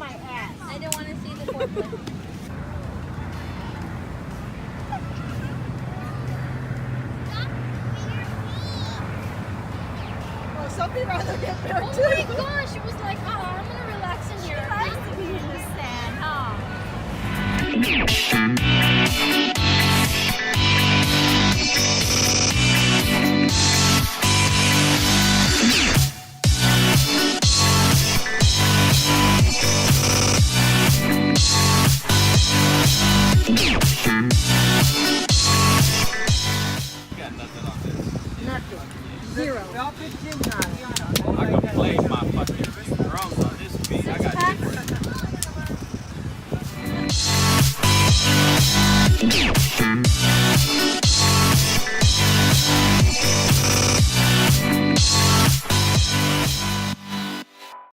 my ass. I don't want to see the forklift. Well, something rather get there Oh too. my gosh, it was like, oh, I'm gonna relax in here. She likes to be in the sand, huh? Got nothing on this. Nothing. Zero. I can play my fucking drums on this beat. I got different.